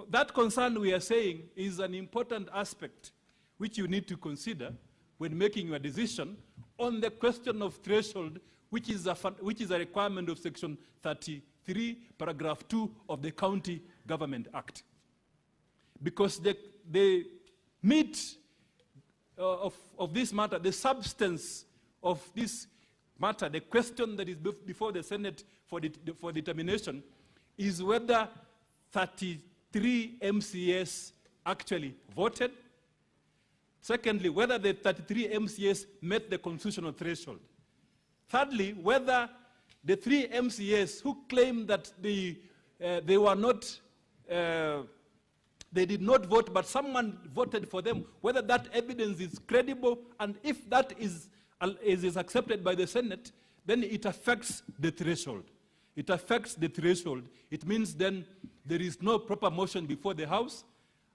that concern, we are saying, is an important aspect which you need to consider when making your decision on the question of threshold, which is a requirement of Section 33, Paragraph 2 of the County Government Act. Because the meat of this matter, the substance of this matter, the question that is before the Senate for determination, is whether 33 MCAs actually voted. Secondly, whether the 33 MCAs met the constitutional threshold. Thirdly, whether the 3 MCAs who claim that they were not, they did not vote, but someone voted for them, whether that evidence is credible, and if that is accepted by the Senate, then it affects the threshold. It affects the threshold. It means then there is no proper motion before the House,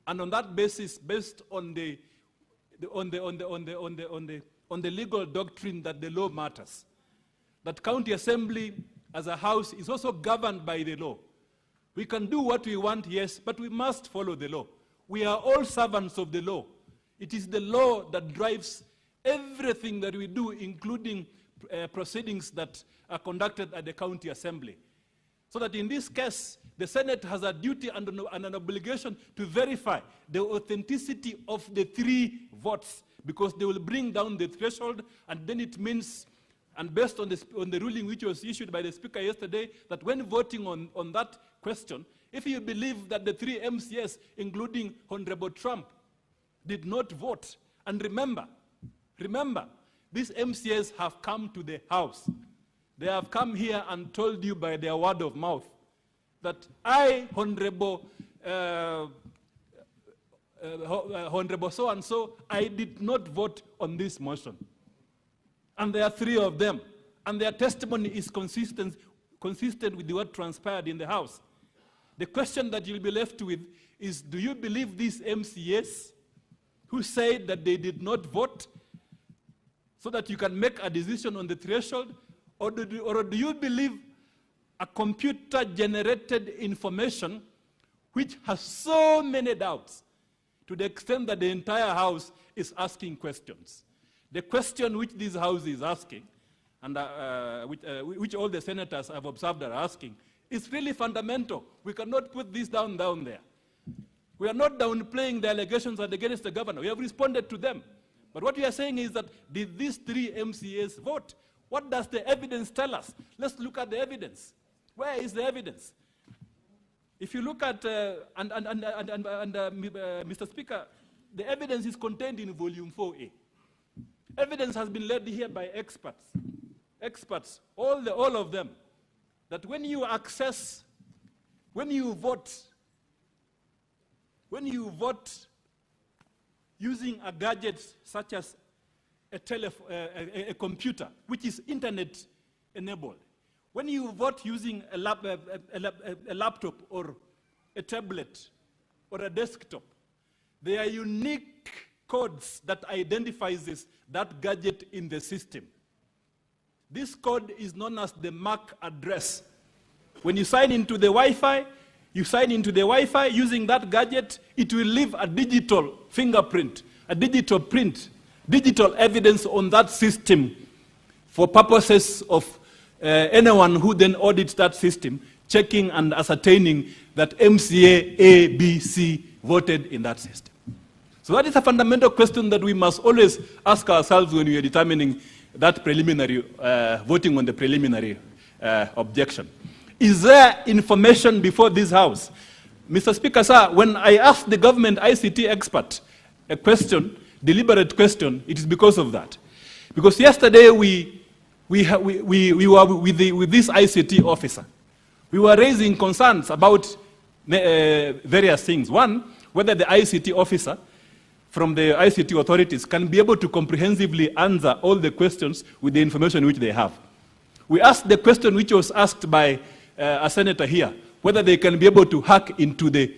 and on that basis, based on the legal doctrine that the law matters, that county assembly as a house is also governed by the law. We can do what we want, yes, but we must follow the law. We are all servants of the law. It is the law that drives everything that we do, including proceedings that are conducted at the county assembly. So that in this case, the Senate has a duty and an obligation to verify the authenticity of the 3 votes, because they will bring down the threshold, and then it means, and based on the ruling which was issued by the Speaker yesterday, that when voting on that question, if you believe that the 3 MCAs, including Honorable Trump, did not vote, and remember, these MCAs have come to the House. They have come here and told you by their word of mouth that I, Honorable so-and-so, I did not vote on this motion. And there are 3 of them. And their testimony is consistent with what transpired in the House. The question that you'll be left with is, do you believe these MCAs who said that they did not vote so that you can make a decision on the threshold? Or do you believe a computer-generated information which has so many doubts, to the extent that the entire House is asking questions? The question which this House is asking, and which all the senators have observed are asking, is really fundamental. We cannot put this down there. We are not downplaying the allegations against the governor. We have responded to them. But what we are saying is that, did these 3 MCAs vote? What does the evidence tell us? Let's look at the evidence. Where is the evidence? If you look at, Mr. Speaker, the evidence is contained in Volume 4A. Evidence has been led here by experts, all of them, that when you vote using a gadget such as a computer, which is internet-enabled, when you vote using a laptop or a tablet or a desktop, there are unique codes that identifies that gadget in the system. This code is known as the MAC address. When you sign into the Wi-Fi, using that gadget, it will leave a digital fingerprint, a digital print, digital evidence on that system for purposes of anyone who then audits that system, checking and ascertaining that MCA A, B, C voted in that system. So that is a fundamental question that we must always ask ourselves when we are determining that preliminary, voting on the preliminary objection. Is there information before this House? Mr. Speaker, sir, when I asked the government ICT expert a question, deliberate question, it is because of that. Because yesterday we were with this ICT officer. We were raising concerns about various things. One, whether the ICT officer from the ICT authorities can be able to comprehensively answer all the questions with the information which they have. We asked the question which was asked by a senator here, whether they can be able to hack into the,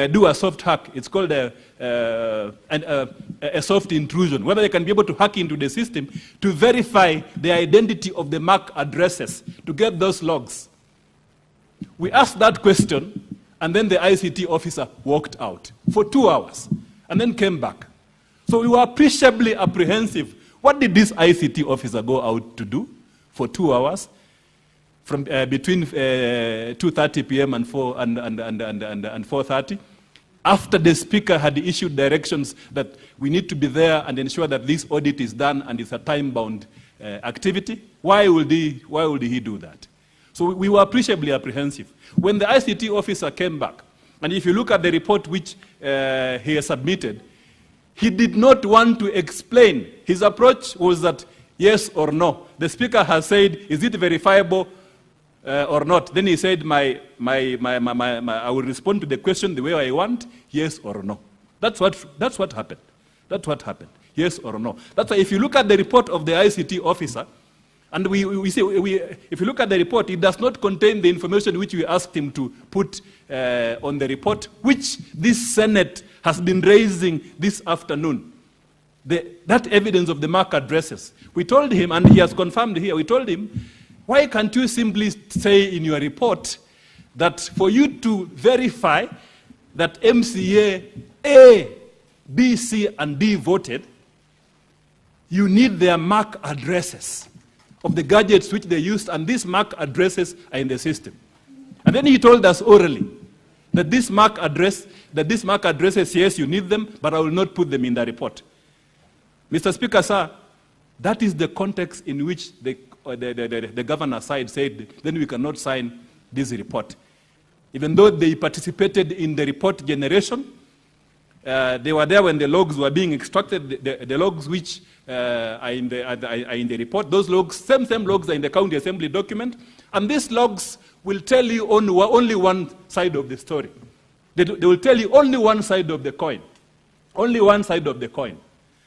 do a soft hack. It's called a soft intrusion. Whether they can be able to hack into the system to verify the identity of the MAC addresses, to get those logs. We asked that question, And then the ICT officer walked out for 2 hours and then came back. So we were appreciably apprehensive. What did this ICT officer go out to do for 2 hours from between 2:30 p.m. and 4:30? After the speaker had issued directions that we need to be there and ensure that this audit is done and it's a time-bound activity, why would he do that? So we were appreciably apprehensive. When the ICT officer came back, and if you look at the report which he has submitted, he did not want to explain. His approach was that yes or no. The speaker has said, is it verifiable or not? Then he said, I will respond to the question the way I want, yes or no. That's what happened. That's what happened, yes or no. That's why if you look at the report of the ICT officer, and if you look at the report, it does not contain the information which we asked him to put on the report, which this Senate has been raising this afternoon. That evidence of the MAC addresses. We told him, and he has confirmed here, we told him, why can't you simply say in your report that for you to verify that MCA A, B, C, and D voted, you need their MAC addresses of the gadgets which they used, and these MAC addresses are in the system. And then he told us orally that this MAC addresses, yes, you need them, but I will not put them in the report. Mr. Speaker, sir, that is the context in which the governor's side said, then we cannot sign this report. Even though they participated in the report generation, they were there when the logs were being extracted, the logs which are in the report. Those logs, same logs are in the county assembly document, and these logs will tell you only one side of the story. They will tell you only one side of the coin. Only one side of the coin.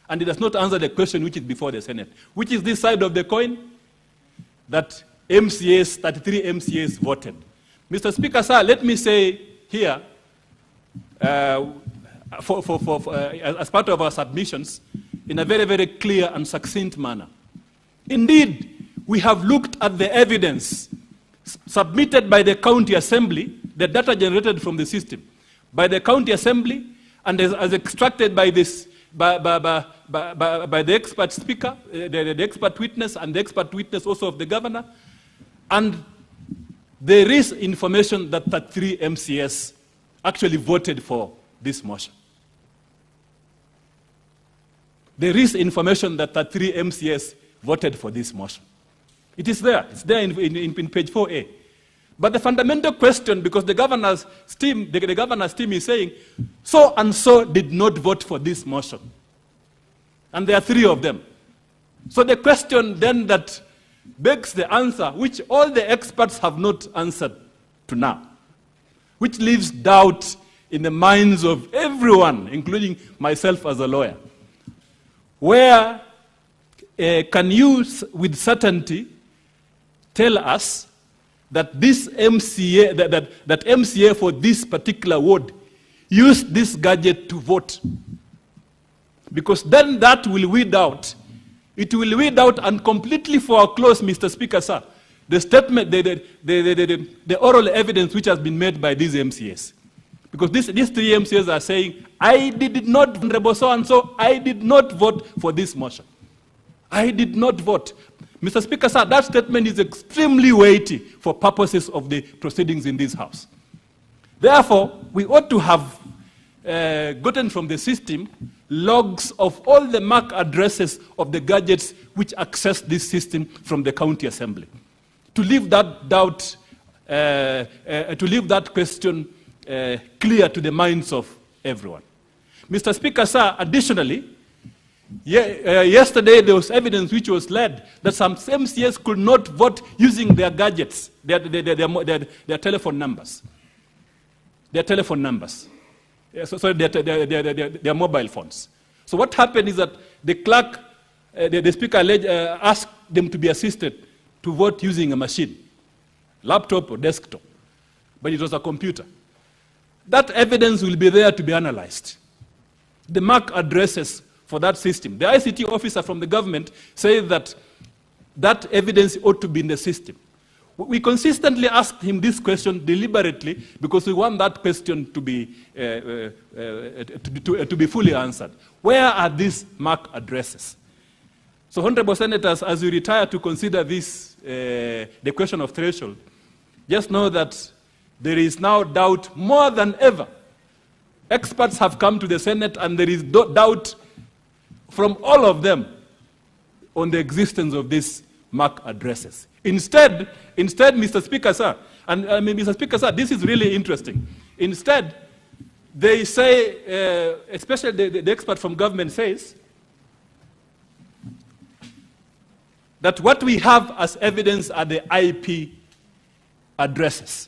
And it does not answer the question which is before the Senate. Which is this side of the coin? That 33 MCAs voted. Mr. Speaker, sir, let me say here, as part of our submissions, in a very, very clear and succinct manner. Indeed, we have looked at the evidence submitted by the county assembly, the data generated from the system, by the county assembly, and as extracted by this, by the expert speaker, the expert witness, and the expert witness also of the governor, and there is information that 33 MCS actually voted for this motion. There is information that 33 MCS voted for this motion. It is there. It's there in page 4A. But the fundamental question, because the governor's team is saying, so and so did not vote for this motion. And there are 3 of them. So the question then that begs the answer, which all the experts have not answered to now, which leaves doubt in the minds of everyone, including myself as a lawyer. Where can you, with certainty, tell us that this MCA, that MCA for this particular ward used this gadget to vote? Because then that will weed out. It will weed out and completely foreclose, Mr. Speaker, sir, the statement, the oral evidence which has been made by these MCAs. Because these 3 MCAs are saying, I did not, Honorable so-and-so, I did not vote for this motion. I did not vote. Mr. Speaker, sir, that statement is extremely weighty for purposes of the proceedings in this House. Therefore, we ought to have gotten from the system logs of all the MAC addresses of the gadgets which access this system from the county assembly. To leave that doubt, to leave that question clear to the minds of everyone. Mr. Speaker, sir, additionally, yesterday there was evidence which was led that some MCAs could not vote using their gadgets, their telephone numbers. Their telephone numbers. Sorry, their mobile phones. So what happened is that the clerk, the speaker asked them to be assisted to vote using a machine, laptop or desktop, but it was a computer. That evidence will be there to be analyzed. The MAC addresses for that system. The ICT officer from the government says that that evidence ought to be in the system. We consistently asked him this question deliberately because we want that question to be fully answered. Where are these MAC addresses? So, honorable senators, as you retire to consider this, the question of threshold, just know that there is now doubt more than ever. Experts have come to the Senate, and there is doubt from all of them on the existence of these MAC addresses. Instead, Mr. Speaker, sir, Mr. Speaker, sir, this is really interesting. Instead, they say, especially the expert from government says, that what we have as evidence are the IP addresses.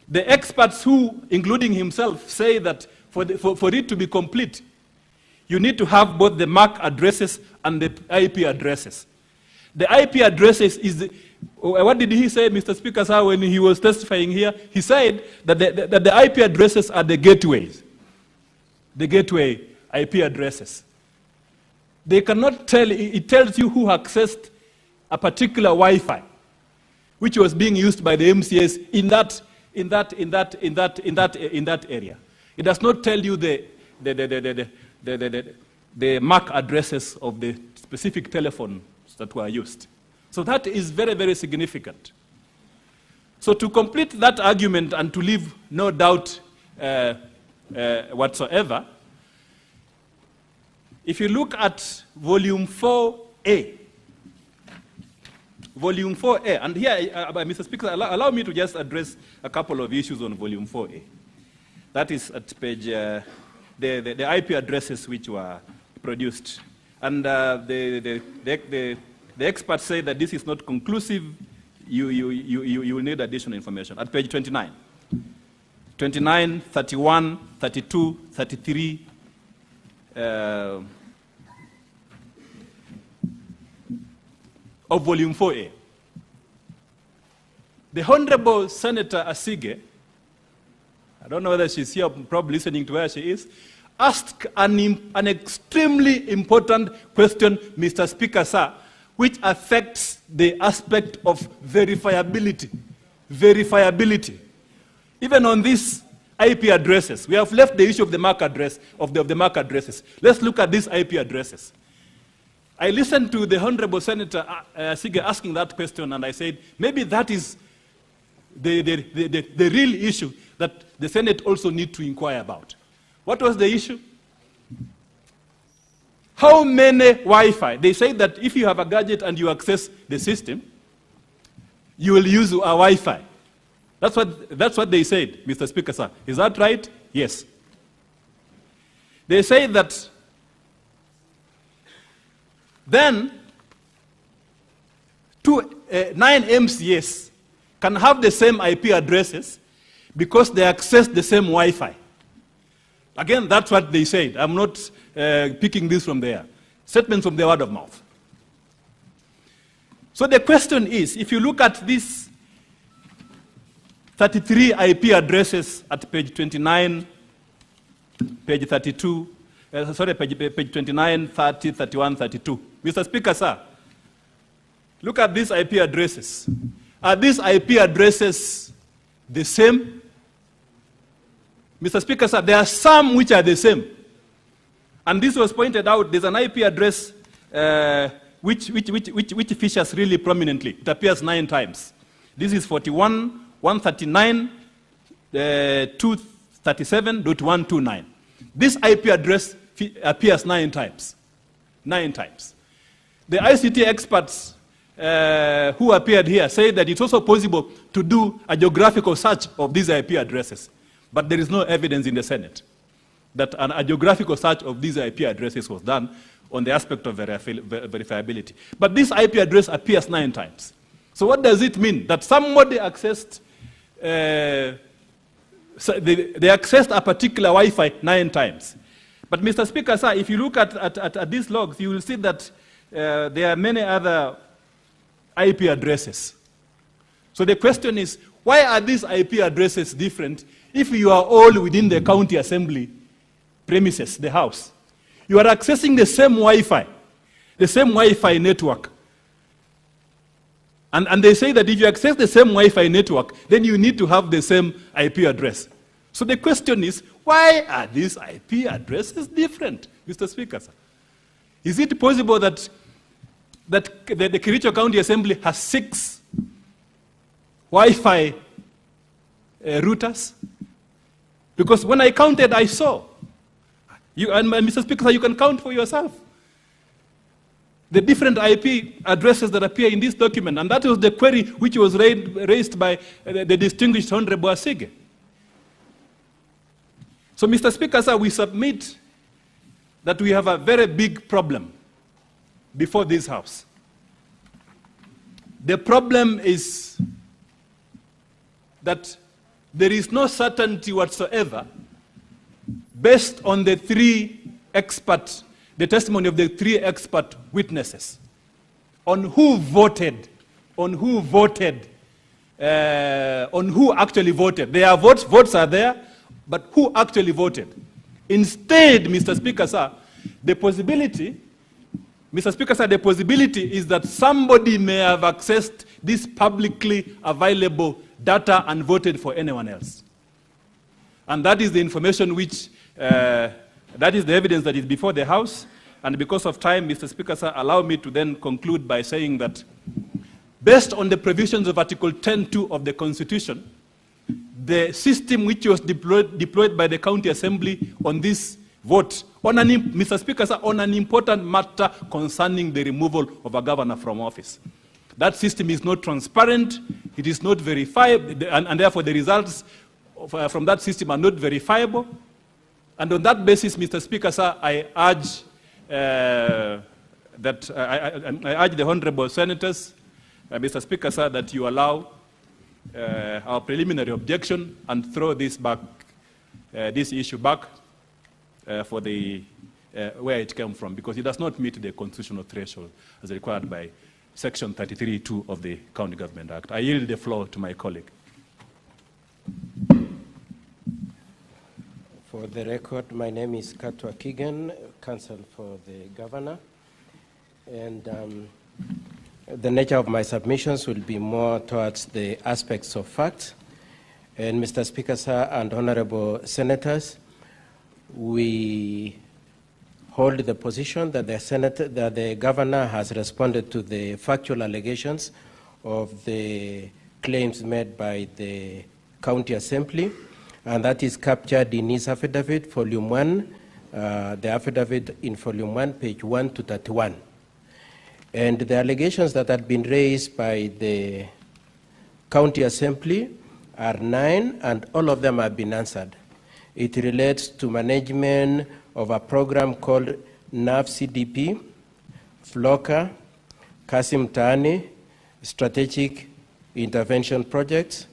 The experts who, including himself, say that for it to be complete, you need to have both the MAC addresses and the IP addresses. The IP addresses is, what did he say, Mr. Speaker, sir, when he was testifying here? He said that the IP addresses are the gateways, the gateway IP addresses. They cannot tell, it tells you who accessed a particular Wi-Fi, which was being used by the MCS in that area. It does not tell you the MAC addresses of the specific telephones that were used. So that is very, very significant. So to complete that argument and to leave no doubt whatsoever, if you look at volume 4A, volume 4A, and here, Mr. Speaker, allow me to just address a couple of issues on volume 4A. That is at page, the IP addresses which were produced. And the experts say that this is not conclusive. You will need additional information. At page 29, 29, 31, 32, 33, of volume 4A. The Honorable Senator Asige, I don't know whether she's here, probably listening to where she is, asked an extremely important question, Mr. Speaker, sir, which affects the aspect of verifiability. Verifiability. Even on these IP addresses, we have left the issue of the MAC address, of the MAC addresses. Let's look at these IP addresses. I listened to the Honorable Senator Asige asking that question, and I said, maybe that is the real issue that the Senate also need to inquire about. What was the issue? How many Wi-Fi? They say that if you have a gadget and you access the system, you will use a Wi-Fi. That's what they said, Mr. Speaker, sir. Is that right? Yes. They say that then 9 MCS can have the same IP addresses because they access the same Wi-Fi. Again, that's what they said. I'm not picking this from there. Statements from the word of mouth. So the question is, if you look at these 33 IP addresses at page 29, page 32, page 29, 30, 31, 32. Mr. Speaker, sir, look at these IP addresses. Are these IP addresses the same? Mr. Speaker, sir, there are some which are the same. And this was pointed out. There's an IP address which features really prominently. It appears 9 times. This is 41, 139, 237.129. This IP address appears 9 times. 9 times. The ICT experts who appeared here say that it's also possible to do a geographical search of these IP addresses. But there is no evidence in the Senate that a geographical search of these IP addresses was done on the aspect of verifiability. But this IP address appears 9 times. So what does it mean? That somebody accessed, they accessed a particular Wi-Fi 9 times. But Mr. Speaker, sir, if you look at these logs, you will see that there are many other IP addresses. So the question is, why are these IP addresses different if you are all within the county assembly premises, the house? You are accessing the same Wi-Fi network. And they say that if you access the same Wi-Fi network, then you need to have the same IP address. So the question is, why are these IP addresses different, Mr. Speaker, sir? Is it possible that the KERICHO County Assembly has 6 Wi-Fi routers? Because when I counted, I saw. And Mr. Speaker, sir, you can count for yourself the different IP addresses that appear in this document. And that was the query which was raised by the distinguished Honorable Asige. So, Mr. Speaker, sir, we submit that we have a very big problem before this House. The problem is that there is no certainty whatsoever based on the testimony of the 3 expert witnesses on who voted, on who actually voted. Their votes are there, but who actually voted? Instead, Mr. Speaker, sir, the possibility is that somebody may have accessed this publicly available data and voted for anyone else. And that is the information which, that is the evidence that is before the House. And because of time, Mr. Speaker, sir, allow me to then conclude by saying that based on the provisions of Article 10(2) of the Constitution, the system which was deployed by the County Assembly on this vote, Mr. Speaker, sir, on an important matter concerning the removal of a governor from office. That system is not transparent, it is not verifiable, and therefore the results from that system are not verifiable. And on that basis, Mr. Speaker, sir, I urge I urge the Honorable Senators, Mr. Speaker, sir, that you allow our preliminary objection and throw this issue back for where it came from, because it does not meet the constitutional threshold as required by Section 33(2) of the County Government Act. I yield the floor to my colleague. For the record, my name is Katwa Kigen, Counsel for the Governor, and the nature of my submissions will be more towards the aspects of fact. And Mr. Speaker, sir, and Honorable Senators, we hold the position that the Governor has responded to the factual allegations of the claims made by the County Assembly, and that is captured in his affidavit, volume 1, the affidavit in volume 1, page 1 to 31. And the allegations that had been raised by the County Assembly are 9, and all of them have been answered. It relates to management of a program called NAV-CDP, FLOCA, Kasim Tani, Strategic Intervention Projects,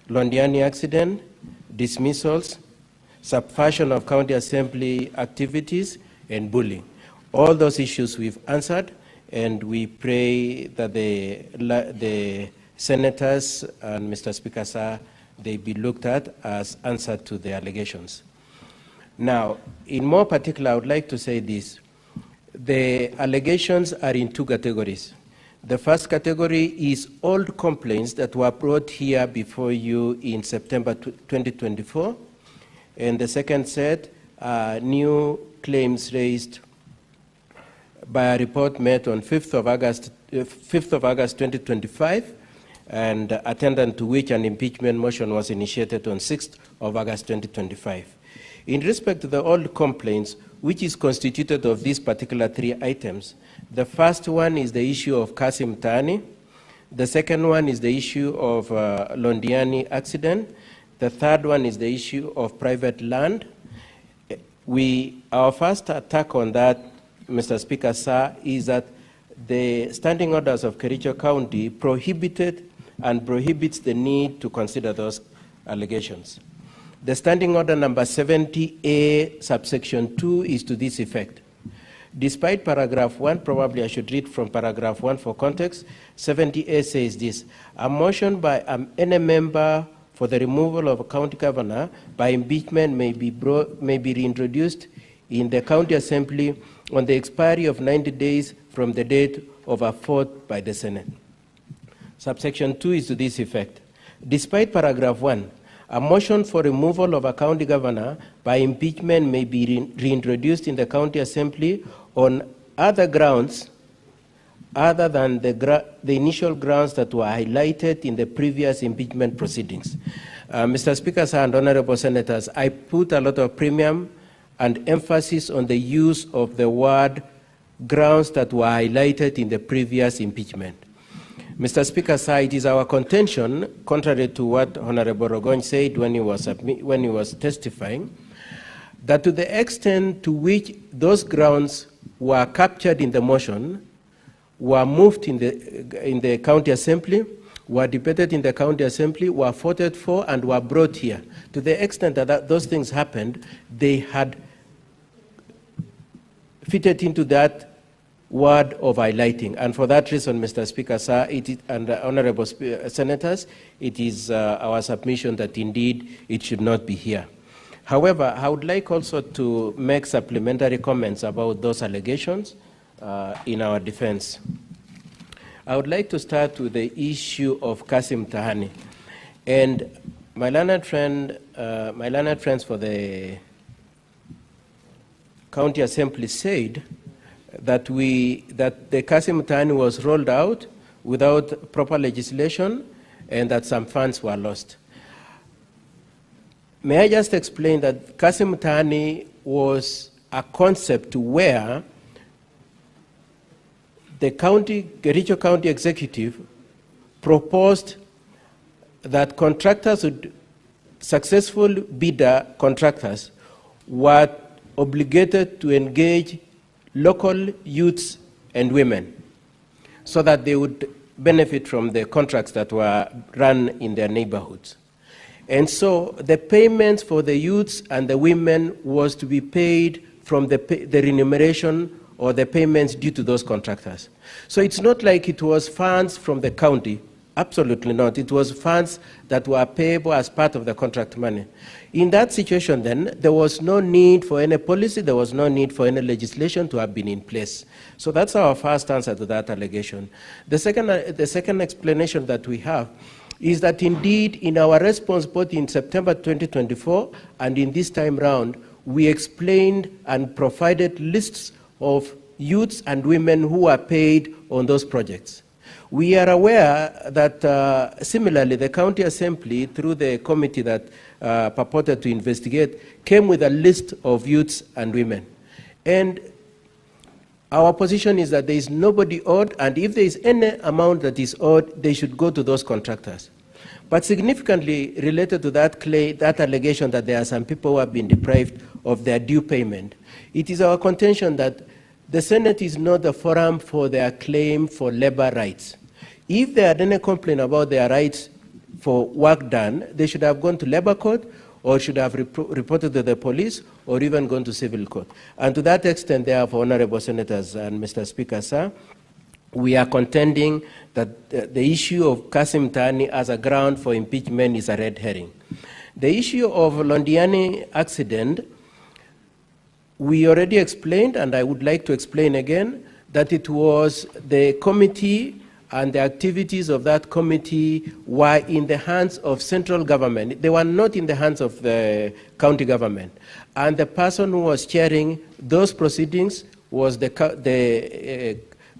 Londiani accident, dismissals, subversion of County Assembly activities, and bullying. All those issues we've answered, and we pray that the senators and Mr. Speaker, sir, they be looked at as answer to the allegations. Now, in more particular, I would like to say this. The allegations are in 2 categories. The first category is old complaints that were brought here before you in September 2024. And the second set are new claims raised by a report made on 5th of August 2025, and attendant to which an impeachment motion was initiated on 6th of August 2025. In respect to the old complaints, which is constituted of these particular 3 items, the first one is the issue of Kasim Tani. The second one is the issue of Londiani accident. The third one is the issue of private land. Our first attack on that, Mr. Speaker, sir, is that the standing orders of KERICHO County prohibited and prohibits the need to consider those allegations. The standing order number 70A subsection 2 is to this effect. Despite paragraph 1, probably I should read from paragraph 1 for context, 70A says this: a motion by any member for the removal of a county governor by impeachment may be reintroduced in the county assembly on the expiry of 90 days from the date of a vote by the Senate. Subsection 2 is to this effect. Despite paragraph 1, a motion for removal of a county governor by impeachment may be reintroduced in the county assembly on other grounds other than the initial grounds that were highlighted in the previous impeachment proceedings. Mr. Speaker, sir, and honorable senators, I put a lot of premium and emphasis on the use of the word grounds that were highlighted in the previous impeachment. Mr. Speaker, sir, it is our contention, contrary to what Honorable Rogony said when he was testifying, that to the extent to which those grounds were captured in the motion, were moved in the county assembly, were debated in the county assembly, were voted for, and were brought here. To the extent that those things happened, they had fitted into that word of highlighting. And for that reason, Mr. Speaker, sir, and honorable senators, it is our submission that indeed it should not be here. However, I would like also to make supplementary comments about those allegations in our defense. I would like to start with the issue of Kasim Tahani. And my learned friends for the county assembly said that the Kasim Tahani was rolled out without proper legislation and that some funds were lost. May I just explain that Kasim Tahani was a concept where the KERICHO County Executive proposed that successful bidder contractors were obligated to engage local youths and women so that they would benefit from the contracts that were run in their neighborhoods. And so the payments for the youths and the women was to be paid from the remuneration or the payments due to those contractors. So it's not like it was funds from the county. Absolutely not. It was funds that were payable as part of the contract money. In that situation then, there was no need for any policy, there was no need for any legislation to have been in place. So that's our first answer to that allegation. The second explanation that we have is that indeed in our response both in September 2024 and in this time round, we explained and provided lists of youths and women who are paid on those projects. We are aware that similarly the county assembly, through the committee that purported to investigate, came with a list of youths and women. And our position is that there is nobody owed, and if there is any amount that is owed, they should go to those contractors. But significantly related to that that allegation that there are some people who have been deprived of their due payment, it is our contention that the Senate is not the forum for their claim for labor rights. If they had any complaint about their rights for work done, they should have gone to labor court or should have reported to the police or even gone to civil court. And to that extent, therefore, honorable senators and Mr. Speaker, sir, we are contending that the issue of Kasim Tahani as a ground for impeachment is a red herring. The issue of Londiani accident, we already explained, and I would like to explain again, that it was the committee and the activities of that committee were in the hands of central government. They were not in the hands of the county government. And the person who was chairing those proceedings was the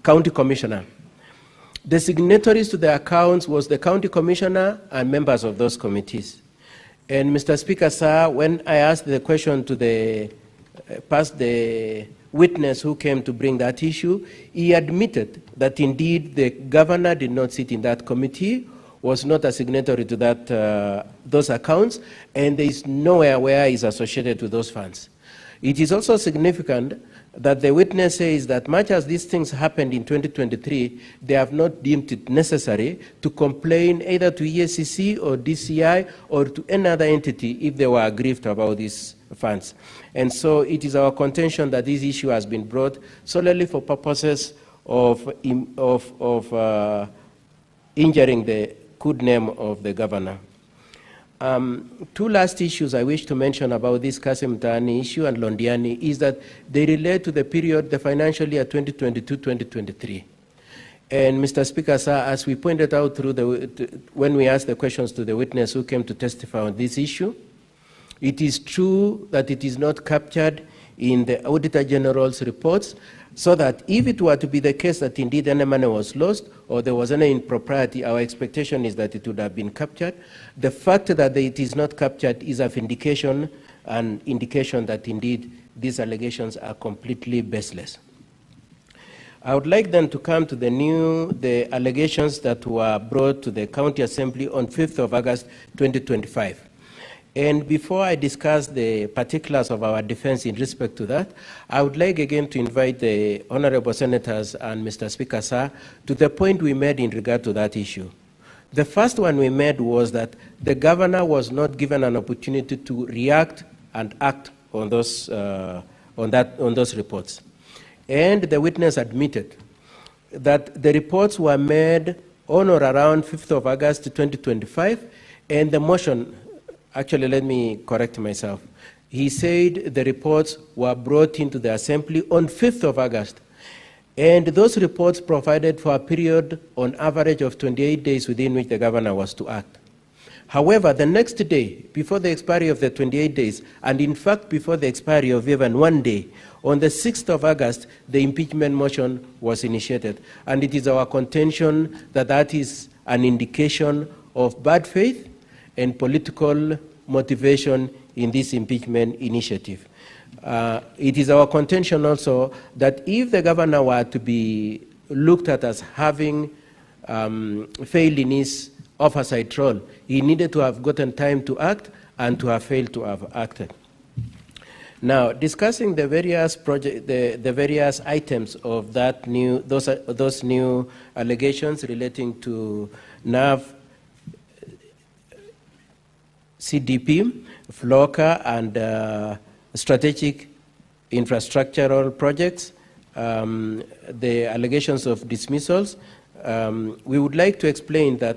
county commissioner. The signatories to the accounts was the county commissioner and members of those committees. And Mr. Speaker, sir, when I asked the question to the witness who came to bring that issue, he admitted that indeed the governor did not sit in that committee, was not a signatory to those accounts, and there is nowhere where he is associated with those funds. It is also significant that the witness says that much as these things happened in 2023, they have not deemed it necessary to complain either to EACC or DCI or to any other entity if they were aggrieved about these funds. And so it is our contention that this issue has been brought solely for purposes of injuring the good name of the governor. Two last issues I wish to mention about this Kasim Tahani issue and Londiani is that they relate to the period, the financial year 2022-2023. And Mr. Speaker, sir, as we pointed out when we asked the questions to the witness who came to testify on this issue, it is true that it is not captured in the Auditor General's reports, so that if it were to be the case that indeed any money was lost or there was any impropriety, our expectation is that it would have been captured. The fact that it is not captured is an indication that indeed these allegations are completely baseless. I would like then to come to the allegations that were brought to the County Assembly on 5th of August 2025. And before I discuss the particulars of our defense in respect to that, I would like again to invite the honorable senators and Mr. Speaker, sir, to the point we made in regard to that issue. The first one we made was that the governor was not given an opportunity to react and act on those reports. And the witness admitted that the reports were made on or around 5th of August 2025, and the motion, actually let me correct myself, he said the reports were brought into the Assembly on 5th of August, and those reports provided for a period on average of 28 days within which the governor was to act. However, the next day, before the expiry of the 28 days, and in fact before the expiry of even 1 day, on the 6th of August, the impeachment motion was initiated. And it is our contention that that is an indication of bad faith and political motivation in this impeachment initiative. It is our contention also that if the governor were to be looked at as having failed in his oversight role, he needed to have gotten time to act and to have failed to have acted. Now, discussing the various the various items of that those new allegations relating to NAV, CDP, FLOCA, and strategic infrastructural projects, the allegations of dismissals, we would like to explain that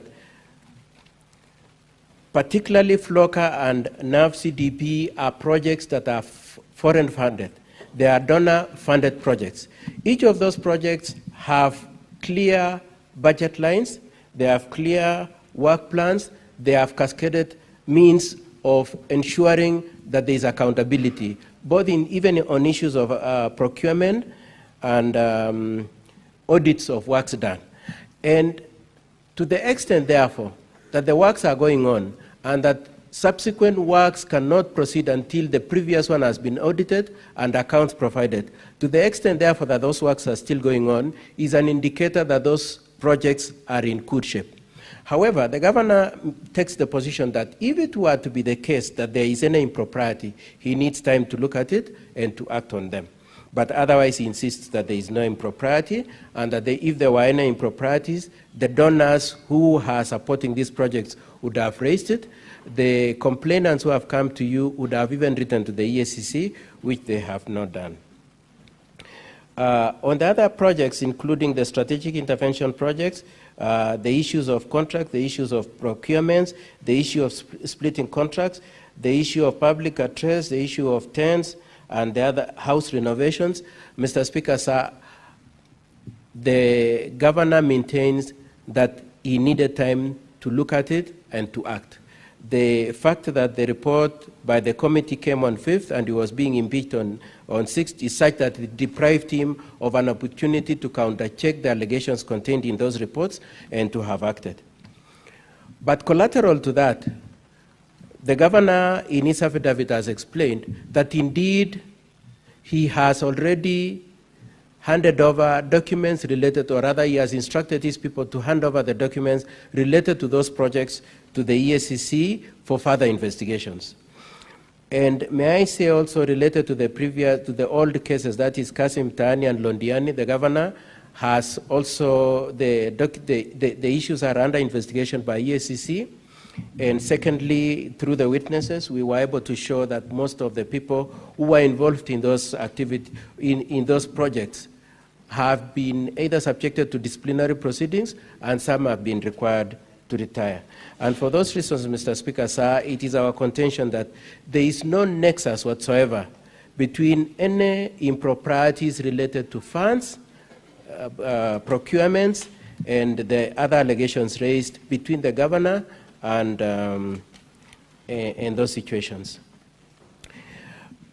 particularly FLOCA and NAV CDP are projects that are foreign funded. They are donor funded projects. Each of those projects have clear budget lines, they have clear work plans, they have cascaded means of ensuring that there is accountability, both even on issues of procurement and audits of works done. And to the extent, therefore, that the works are going on and that subsequent works cannot proceed until the previous one has been audited and accounts provided, to the extent, therefore, that those works are still going on, is an indicator that those projects are in good shape. However, the governor takes the position that if it were to be the case that there is any impropriety, he needs time to look at it and to act on them. But otherwise, he insists that there is no impropriety, and that if there were any improprieties, the donors who are supporting these projects would have raised it. The complainants who have come to you would have even written to the EACC, which they have not done. On the other projects, including the strategic intervention projects, the issues of contract, the issues of procurements, the issue of splitting contracts, the issue of public address, the issue of tents, and the other house renovations, Mr. Speaker, sir, the governor maintains that he needed time to look at it and to act. The fact that the report by the committee came on 5th and he was being impeached on 6th is such that it deprived him of an opportunity to counter-check the allegations contained in those reports and to have acted. But collateral to that, the governor in his affidavit has explained that indeed he has already handed over documents related, or rather he has instructed his people to hand over the documents related to those projects to the EACC for further investigations. And may I say also related to the old cases, that is Kasim Tani and Londiani, the governor has also, the issues are under investigation by EACC. And secondly, through the witnesses, we were able to show that most of the people who were involved in those activities, in those projects, have been either subjected to disciplinary proceedings and some have been required to retire. And for those reasons, Mr. Speaker, sir, it is our contention that there is no nexus whatsoever between any improprieties related to funds, procurements, and the other allegations raised between the governor and those situations.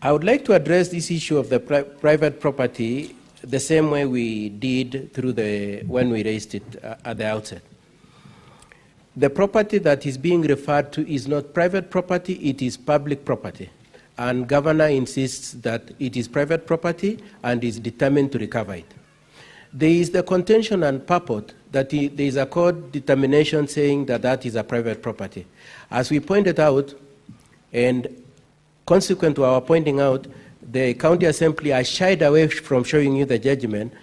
I would like to address this issue of the private property the same way we did when we raised it at the outset. The property that is being referred to is not private property, it is public property. And governor insists that it is private property and is determined to recover it. There is the contention and purport that there is a court determination saying that that is a private property. As we pointed out, and consequent to our pointing out, the county assembly has shied away from showing you the judgment.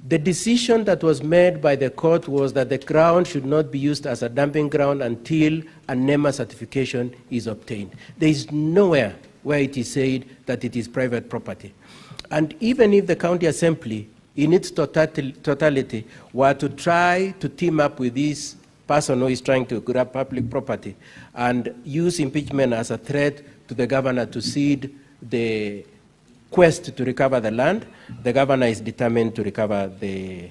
The decision that was made by the court was that the ground should not be used as a dumping ground until a NEMA certification is obtained. There is nowhere where it is said that it is private property. And even if the county assembly, in its totality, were to try to team up with this person who is trying to grab public property and use impeachment as a threat to the governor to cede the quest to recover the land, the governor is determined to recover the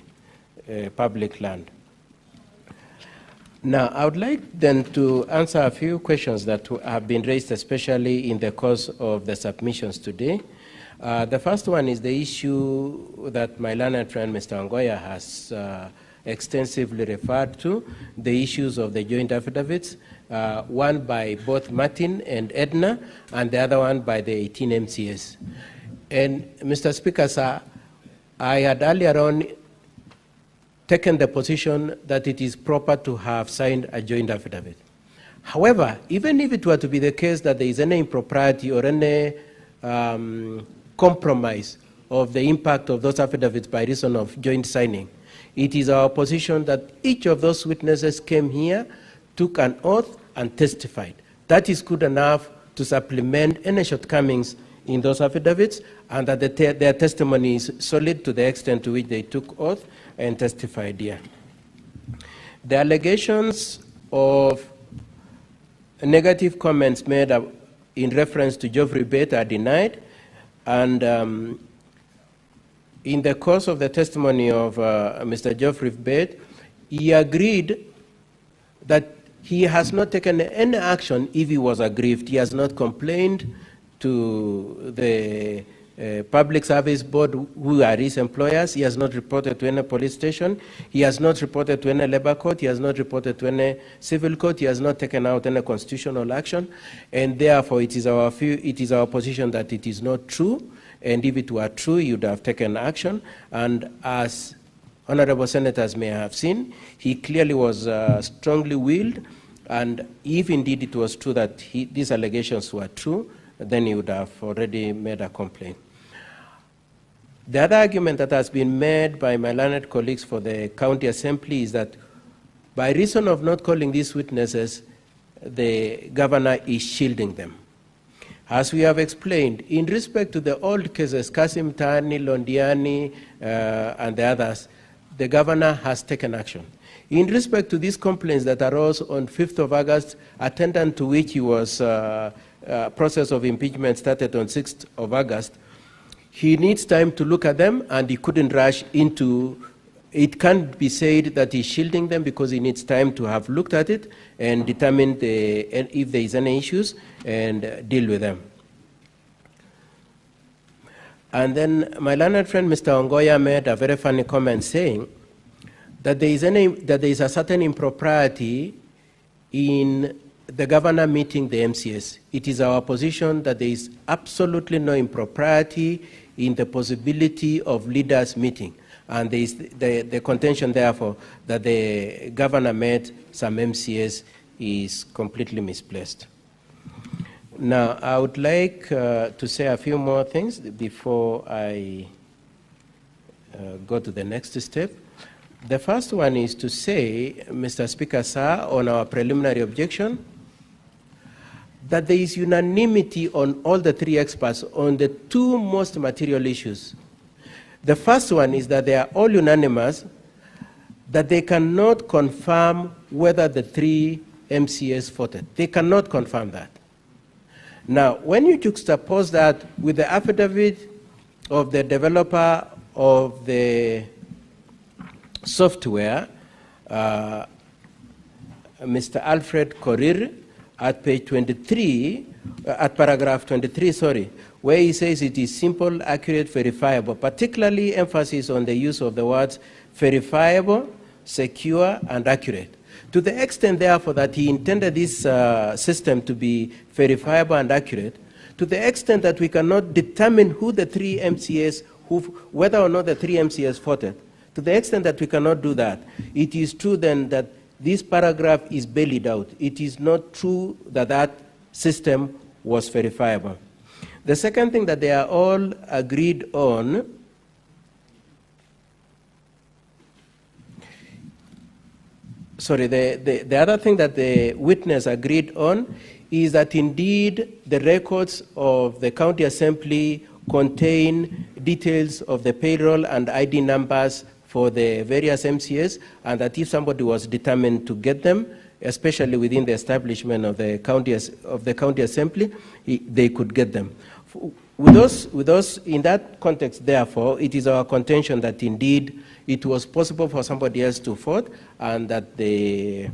public land. Now, I would like then to answer a few questions that have been raised, especially in the course of the submissions today. The first one is the issue that my learned friend, Mr. Ongoya, has extensively referred to, the issues of the joint affidavits, one by both Martin and Edna, and the other one by the 18 MCS. And Mr. Speaker, sir, I had earlier on taken the position that it is proper to have signed a joint affidavit. However, even if it were to be the case that there is any impropriety or any compromise of the impact of those affidavits by reason of joint signing, it is our position that each of those witnesses came here, took an oath, and testified. That is good enough to supplement any shortcomings in those affidavits, and that their testimony is solid to the extent to which they took oath and testified here. The allegations of negative comments made in reference to Geoffrey Bate are denied, and in the course of the testimony of Mr. Geoffrey Bate, he agreed that he has not taken any action if he was aggrieved. He has not complained to the Public Service Board, who are his employers. He has not reported to any police station. He has not reported to any labor court. He has not reported to any civil court. He has not taken out any constitutional action. And therefore, it is our position that it is not true. And if it were true, he would have taken action. And as honorable senators may have seen, he clearly was strongly willed. And if indeed it was true that these allegations were true, then he would have already made a complaint. The other argument that has been made by my learned colleagues for the county assembly is that by reason of not calling these witnesses, the governor is shielding them. As we have explained, in respect to the old cases, Kasim Tani, Londiani, and the others, the governor has taken action. In respect to these complaints that arose on 5th of August, attendant to which he was process of impeachment started on 6th of August, he needs time to look at them, and he couldn't rush into, it can't be said that he's shielding them because he needs time to have looked at it and determine if there is any issues and deal with them. And then my learned friend, Mr. Ongoya, made a very funny comment saying that there is a certain impropriety in the governor meeting the MCS. It is our position that there is absolutely no impropriety in the possibility of leaders meeting. And there is the contention, therefore, that the governor met some MCS is completely misplaced. Now, I would like to say a few more things before I go to the next step. The first one is to say, Mr. Speaker, sir, on our preliminary objection, that there is unanimity on all the three experts on the two most material issues. The first one is that they are all unanimous that they cannot confirm whether the three MCS voted. They cannot confirm that. Now, when you juxtapose that with the affidavit of the developer of the software Mr. Alfred Korir at page 23, at paragraph 23, sorry, where he says it is simple, accurate, verifiable, particularly emphasis on the use of the words verifiable, secure, and accurate. To the extent, therefore, that he intended this system to be verifiable and accurate, to the extent that we cannot determine who the three MCAs, whether or not the three MCAs voted, to the extent that we cannot do that, it is true then that this paragraph is bailed out. It is not true that that system was verifiable. The second thing that they are all agreed on the other thing that the witness agreed on is that indeed the records of the county assembly contain details of the payroll and ID numbers for the various MCAs, and that if somebody was determined to get them, especially within the establishment of the county assembly, they could get them. With us, in that context, therefore, it is our contention that indeed it was possible for somebody else to vote, and that the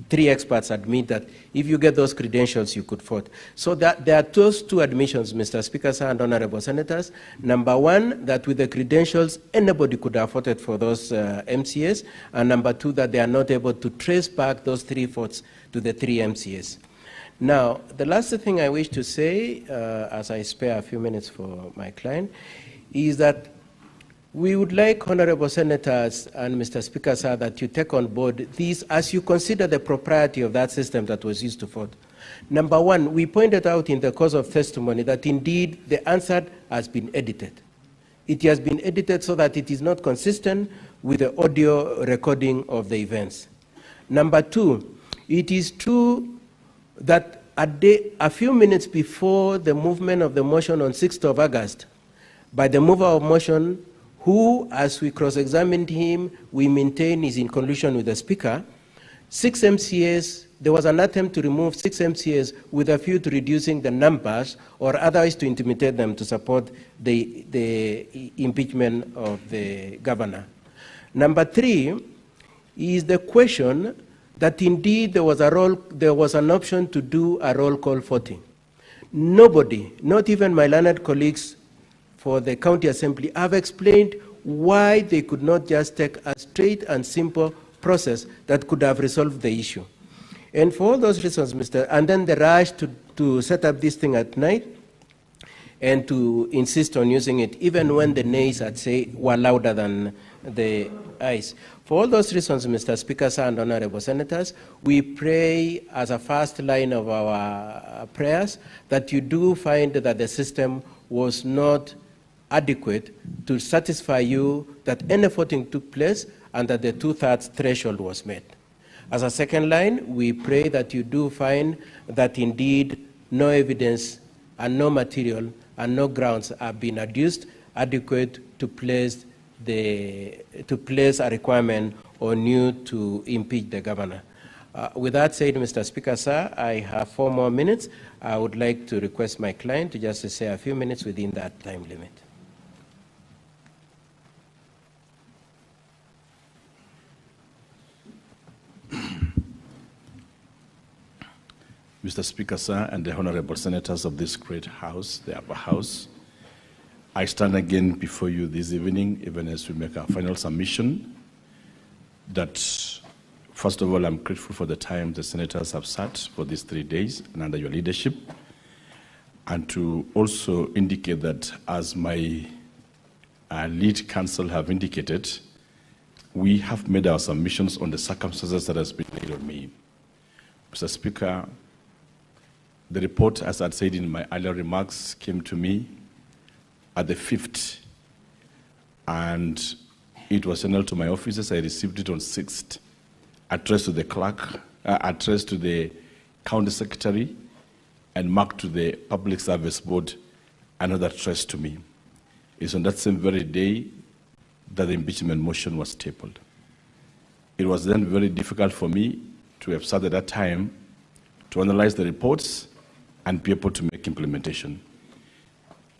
three experts admit that if you get those credentials, you could vote. So that there are those two admissions, Mr. Speaker, sir, and honorable senators. Number one, that with the credentials, anybody could have voted for those MCAs. And number two, that they are not able to trace back those three votes to the three MCAs. Now, the last thing I wish to say, as I spare a few minutes for my client, is that we would like, honorable senators and Mr. Speaker, sir, that you take on board these as you consider the propriety of that system that was used to vote. Number one, we pointed out in the course of testimony that indeed the answer has been edited. It has been edited so that it is not consistent with the audio recording of the events. Number two, it is true that a few minutes before the movement of the motion on 6th of August, by the mover of motion, who, as we cross-examined him, we maintain is in collusion with the Speaker, 6 MCAs, there was an attempt to remove 6 MCAs with a view to reducing the numbers or otherwise to intimidate them to support the impeachment of the governor. Number 3 is the question that indeed there was an option to do a roll call voting. Nobody, not even my learned colleagues for the county assembly, have explained why they could not just take a straight and simple process that could have resolved the issue. And for all those reasons, and then the rush to set up this thing at night and to insist on using it, even when the nays, I'd say, were louder than the ayes. For all those reasons, Mr. Speaker, sir, and honorable senators, we pray as a first line of our prayers that you do find that the system was not adequate to satisfy you that any voting took place and that the 2/3 threshold was met. As a second line, we pray that you do find that indeed no evidence and no material and no grounds have been adduced adequate to place a requirement on you to impeach the governor. With that said, Mr. Speaker, sir, I have 4 more minutes. I would like to request my client to just say a few minutes within that time limit. Mr. Speaker, sir, and the honorable senators of this great house, the upper house, I stand again before you this evening, even as we make our final submission, that first of all, I'm grateful for the time the senators have sat for these 3 days and under your leadership, and to also indicate that as my lead counsel have indicated, we have made our submissions on the circumstances that has been laid on me. Mr. Speaker, the report, as I said in my earlier remarks, came to me at the 5th, and it was sent to my offices. I received it on 6th, addressed to the clerk, addressed to the county secretary, and marked to the Public Service Board, another address to me. It's on that same very day that the impeachment motion was tabled. It was then very difficult for me to have sat at that time to analyze the reports and be able to make implementation.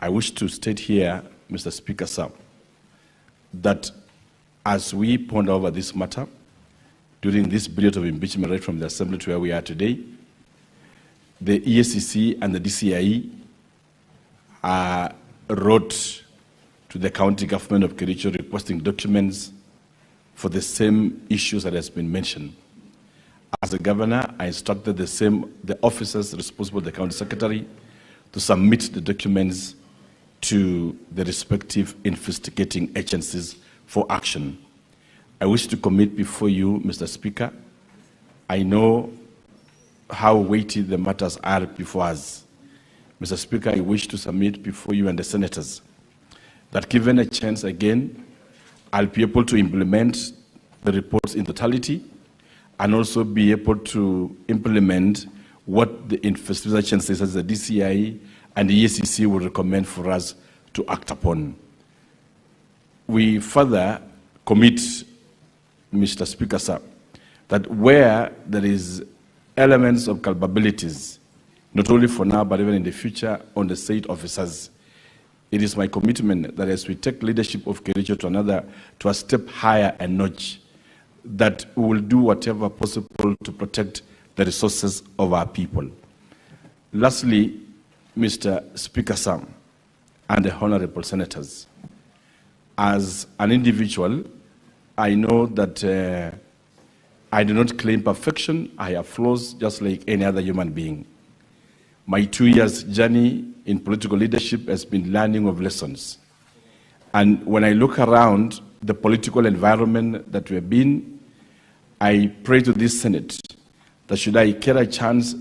I wish to state here, Mr. Speaker, sir, that as we ponder over this matter, during this period of impeachment right from the Assembly to where we are today. The EACC and the DCIE wrote to the county government of Kericho requesting documents for the same issues that has been mentioned. As a governor, I instructed the officers responsible, the county secretary, to submit the documents to the respective investigating agencies for action. I wish to commit before you, Mr. Speaker. I know how weighty the matters are before us. Mr. Speaker, I wish to submit before you and the senators that given a chance again, I'll be able to implement the reports in totality and also be able to implement what the investigating agencies such as the DCI and the EACC will recommend for us to act upon. We further commit, Mr. Speaker, sir, that where there is elements of culpabilities, not only for now but even in the future on the state officers, it is my commitment that as we take leadership of Kericho to a step higher and notch, that we will do whatever possible to protect the resources of our people. Lastly, Mr. Speaker, sir, and the honorable senators, as an individual, I know that I do not claim perfection. I have flaws just like any other human being. My 2 years journey in political leadership has been learning of lessons. And when I look around the political environment that we have been, I pray to this Senate that should I get a chance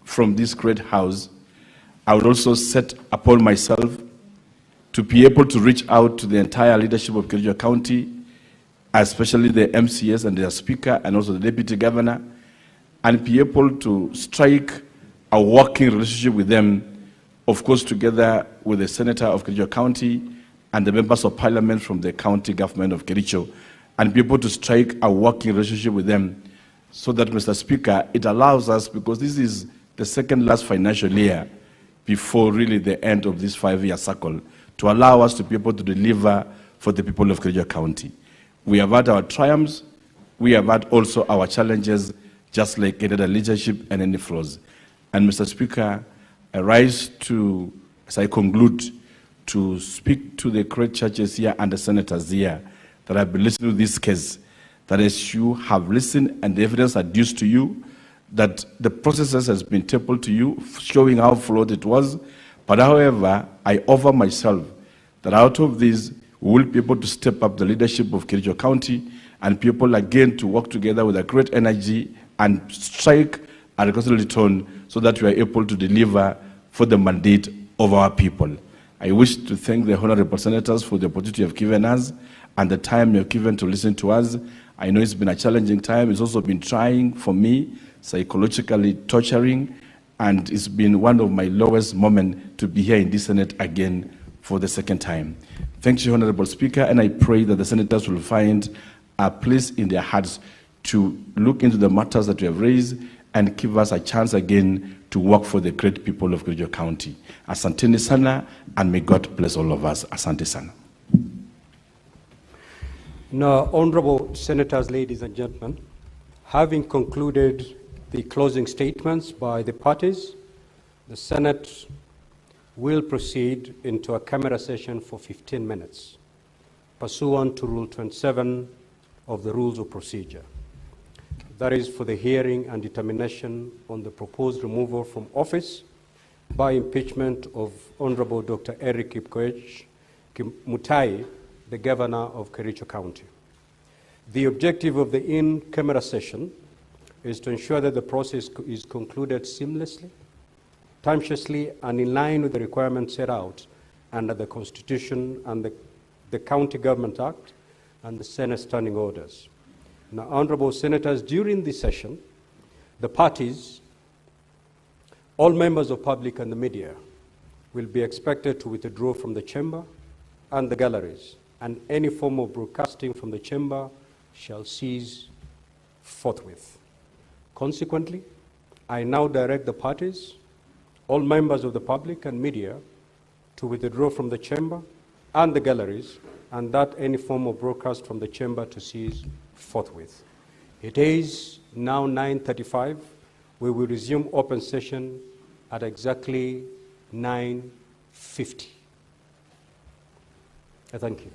from this great house, I would also set upon myself to be able to reach out to the entire leadership of Kericho County, especially the MCS and their speaker and also the deputy governor, and be able to strike a working relationship with them, of course together with the senator of Kericho County and the members of parliament from the county government of Kericho, and be able to strike a working relationship with them so that, Mr. Speaker, it allows us, because this is the second last financial year before really the end of this 5-year cycle, to allow us to be able to deliver for the people of Kericho County. We have had our triumphs, we have had also our challenges, just like any other leadership and any flaws. And Mr. Speaker, I rise to, as I conclude, to speak to the great churches here and the senators here that have been listening to this case, that as you have listened and the evidence adduced to you, that the processes has been tabled to you, showing how flawed it was. But however, I offer myself that out of this, we will be able to step up the leadership of Kericho County and people again to work together with a great energy and strike a reconciliatory tone so that we are able to deliver for the mandate of our people. I wish to thank the honorable senators for the opportunity you have given us and the time you have given to listen to us. I know it's been a challenging time. It's also been trying for me, psychologically torturing, and it's been one of my lowest moments to be here in this Senate again for the second time. Thank you, Honorable Speaker, and I pray that the senators will find a place in their hearts to look into the matters that we have raised and give us a chance again to work for the great people of Kericho County. Asante sana, and may God bless all of us. Asante sana. Now, honorable senators, ladies and gentlemen, having concluded the closing statements by the parties, the Senate will proceed into a camera session for 15 minutes, pursuant to Rule 27 of the Rules of Procedure. That is for the hearing and determination on the proposed removal from office by impeachment of Honorable Dr. Eric Mutai, the Governor of Kericho County. The objective of the in-camera session is to ensure that the process is concluded seamlessly, time-shiftlessly, and in line with the requirements set out under the Constitution and the County Government Act and the Senate Standing Orders. Now, honorable senators, during this session, the parties, all members of public and the media will be expected to withdraw from the chamber and the galleries, and any form of broadcasting from the chamber shall cease forthwith. Consequently, I now direct the parties, all members of the public and media, to withdraw from the chamber and the galleries, and that any form of broadcast from the chamber to cease forthwith. It is now 9:35. We will resume open session at exactly 9:50. Thank you.